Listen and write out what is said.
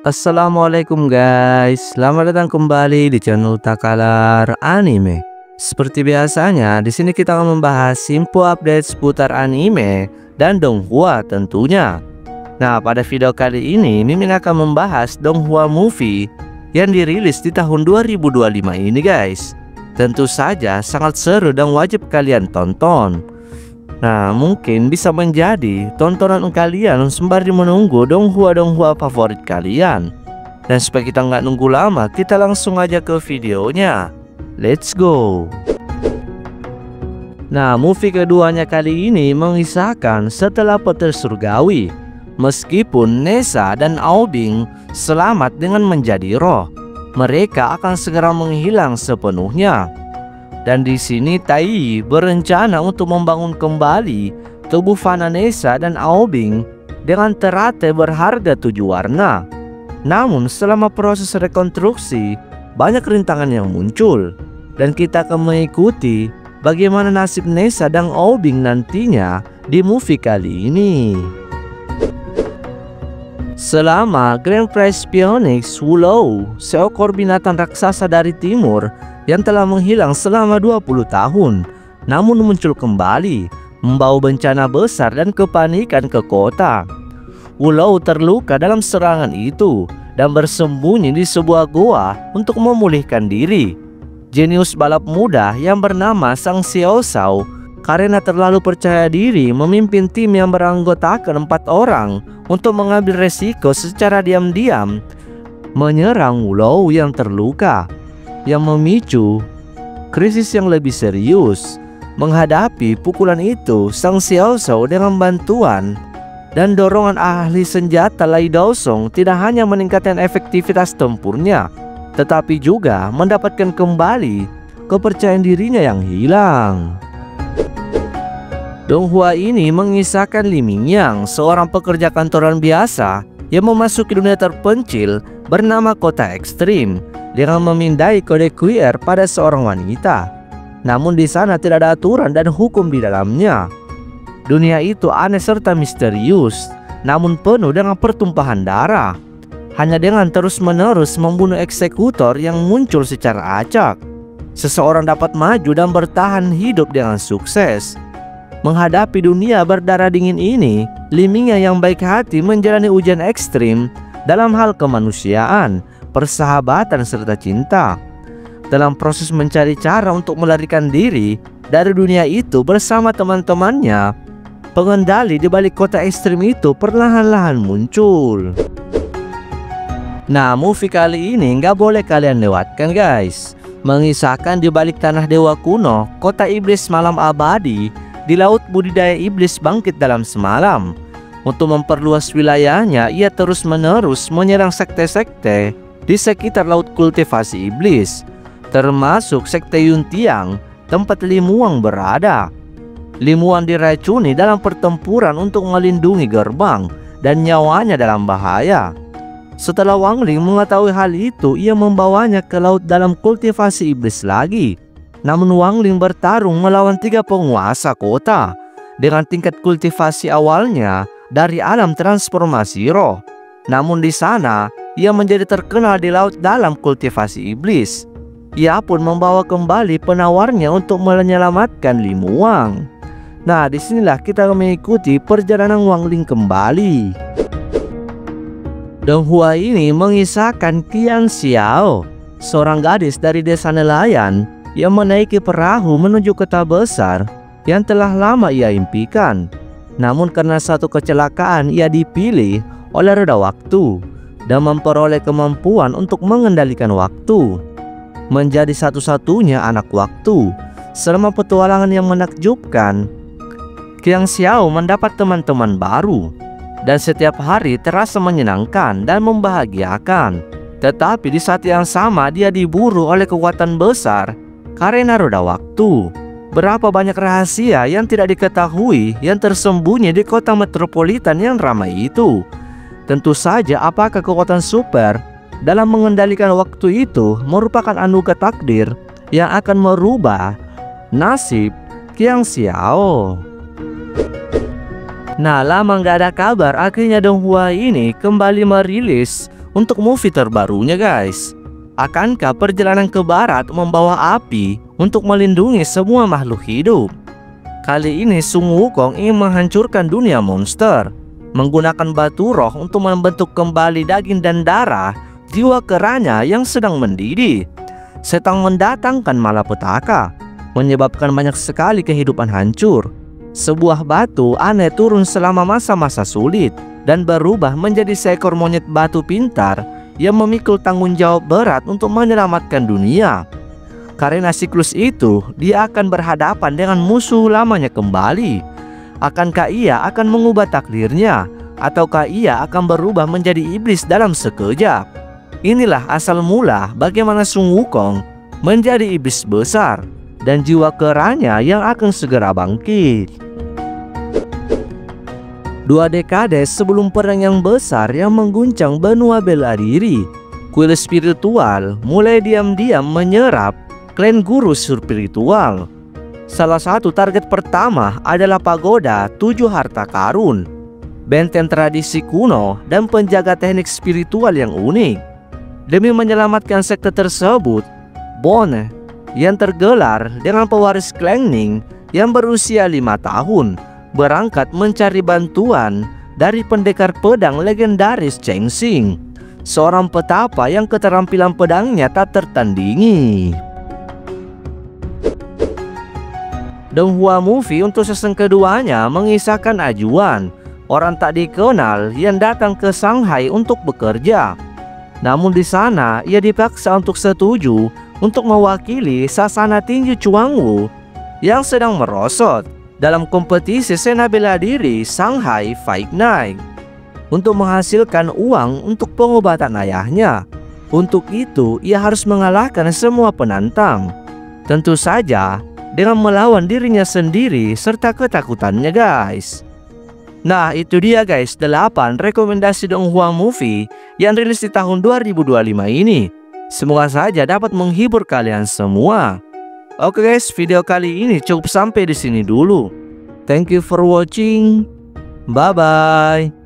Assalamualaikum guys, selamat datang kembali di channel Takalar Anime. Seperti biasanya, di sini kita akan membahas info update seputar anime dan donghua tentunya. Nah, pada video kali ini Mimin akan membahas donghua movie yang dirilis di tahun 2025 ini guys. Tentu saja sangat seru dan wajib kalian tonton. Nah, mungkin bisa menjadi tontonan kalian sembari menunggu donghua favorit kalian. Dan supaya kita nggak nunggu lama, kita langsung aja ke videonya. Let's go. Nah, movie keduanya kali ini mengisahkan setelah petir surgawi. Meskipun Nessa dan Aobing selamat dengan menjadi roh, mereka akan segera menghilang sepenuhnya. Dan di sini Tai berencana untuk membangun kembali tubuh Vanessa dan Aobing dengan teratai berharga 7 warna. Namun selama proses rekonstruksi banyak rintangan yang muncul, dan kita akan mengikuti bagaimana nasib Nessa dan Aobing nantinya di movie kali ini. Selama Grand Prix Phoenix Wulou, seekor binatang raksasa dari timur yang telah menghilang selama 20 tahun, namun muncul kembali, membawa bencana besar dan kepanikan ke kota. Wulou terluka dalam serangan itu dan bersembunyi di sebuah goa untuk memulihkan diri. Jenius balap muda yang bernama Sang Xiaoshao karena terlalu percaya diri memimpin tim yang beranggotakan 4 orang untuk mengambil resiko secara diam-diam menyerang Wulou yang terluka, yang memicu krisis yang lebih serius. Menghadapi pukulan itu, Sang Xiaoshao dengan bantuan dan dorongan ahli senjata Lai Daosong tidak hanya meningkatkan efektivitas tempurnya, tetapi juga mendapatkan kembali kepercayaan dirinya yang hilang. Donghua ini mengisahkan Li Mingyang, seorang pekerja kantoran biasa yang memasuki dunia terpencil bernama Kota Ekstrim dengan memindai kode queer pada seorang wanita. Namun di sana tidak ada aturan dan hukum di dalamnya. Dunia itu aneh serta misterius, namun penuh dengan pertumpahan darah. Hanya dengan terus-menerus membunuh eksekutor yang muncul secara acak, seseorang dapat maju dan bertahan hidup dengan sukses. Menghadapi dunia berdarah dingin ini, Li Mingyang yang baik hati menjalani ujian ekstrim dalam hal kemanusiaan, persahabatan serta cinta. Dalam proses mencari cara untuk melarikan diri dari dunia itu bersama teman-temannya, pengendali di balik kota ekstrim itu perlahan-lahan muncul. Nah, movie kali ini nggak boleh kalian lewatkan guys. Mengisahkan di balik tanah dewa kuno, kota iblis malam abadi, di laut budidaya iblis bangkit dalam semalam. Untuk memperluas wilayahnya, ia terus-menerus menyerang sekte-sekte di sekitar laut kultivasi iblis, termasuk sekte Yuntiang, tempat Li Muang berada. Li Muang diracuni dalam pertempuran untuk melindungi gerbang dan nyawanya dalam bahaya. Setelah Wang Ling mengetahui hal itu, ia membawanya ke laut dalam kultivasi iblis lagi. Namun Wang Ling bertarung melawan 3 penguasa kota dengan tingkat kultivasi awalnya dari alam transformasi roh. Namun di sana ia menjadi terkenal di laut dalam kultivasi iblis. Ia pun membawa kembali penawarnya untuk menyelamatkan Li Muang. Nah, disinilah kita mengikuti perjalanan Wang Ling kembali. Donghua ini mengisahkan Qian Xiao, seorang gadis dari desa nelayan yang menaiki perahu menuju kota besar yang telah lama ia impikan. Namun karena satu kecelakaan ia dipilih oleh roda waktu dan memperoleh kemampuan untuk mengendalikan waktu. Menjadi satu-satunya anak waktu. Selama petualangan yang menakjubkan, Qian Xiao mendapat teman-teman baru, dan setiap hari terasa menyenangkan dan membahagiakan. Tetapi di saat yang sama dia diburu oleh kekuatan besar karena roda waktu. Berapa banyak rahasia yang tidak diketahui yang tersembunyi di kota metropolitan yang ramai itu. Tentu saja apakah kekuatan super dalam mengendalikan waktu itu merupakan anugerah takdir yang akan merubah nasib Qian Xiao. Nah, lama nggak ada kabar, akhirnya donghua ini kembali merilis untuk movie terbarunya guys. Akankah perjalanan ke barat membawa api untuk melindungi semua makhluk hidup? Kali ini Sun Wukong ingin menghancurkan dunia monster, menggunakan batu roh untuk membentuk kembali daging dan darah jiwa keranya yang sedang mendidih. Sedang mendatangkan malapetaka, menyebabkan banyak sekali kehidupan hancur. Sebuah batu aneh turun selama masa-masa sulit dan berubah menjadi seekor monyet batu pintar yang memikul tanggung jawab berat untuk menyelamatkan dunia. Karena siklus itu, dia akan berhadapan dengan musuh lamanya kembali. Akankah ia akan mengubah takdirnya, ataukah ia akan berubah menjadi iblis dalam sekejap? Inilah asal mula bagaimana Sun Wukong menjadi iblis besar dan jiwa keranya yang akan segera bangkit. 2 dekade sebelum perang yang besar yang mengguncang benua bela diri, kuil spiritual mulai diam-diam menyerap klan guru spiritual. Salah satu target pertama adalah pagoda 7 harta karun, benteng tradisi kuno dan penjaga teknik spiritual yang unik. Demi menyelamatkan sekte tersebut, Bone yang tergelar dengan pewaris klan Ning yang berusia 5 tahun berangkat mencari bantuan dari pendekar pedang legendaris Cheng Xing, seorang petapa yang keterampilan pedangnya tak tertandingi. Donghua Movie untuk season keduanya mengisahkan Ajuan, orang tak dikenal yang datang ke Shanghai untuk bekerja. Namun di sana ia dipaksa untuk setuju untuk mewakili sasana tinggi Chuangwu yang sedang merosot dalam kompetisi sena bela diri Shanghai Fight Night untuk menghasilkan uang untuk pengobatan ayahnya. Untuk itu ia harus mengalahkan semua penantang, tentu saja dengan melawan dirinya sendiri serta ketakutannya guys. Nah itu dia guys 8 rekomendasi Donghua Movie yang rilis di tahun 2025 ini. Semoga saja dapat menghibur kalian semua. Oke guys, video kali ini cukup sampai di sini dulu. Thank you for watching. Bye bye.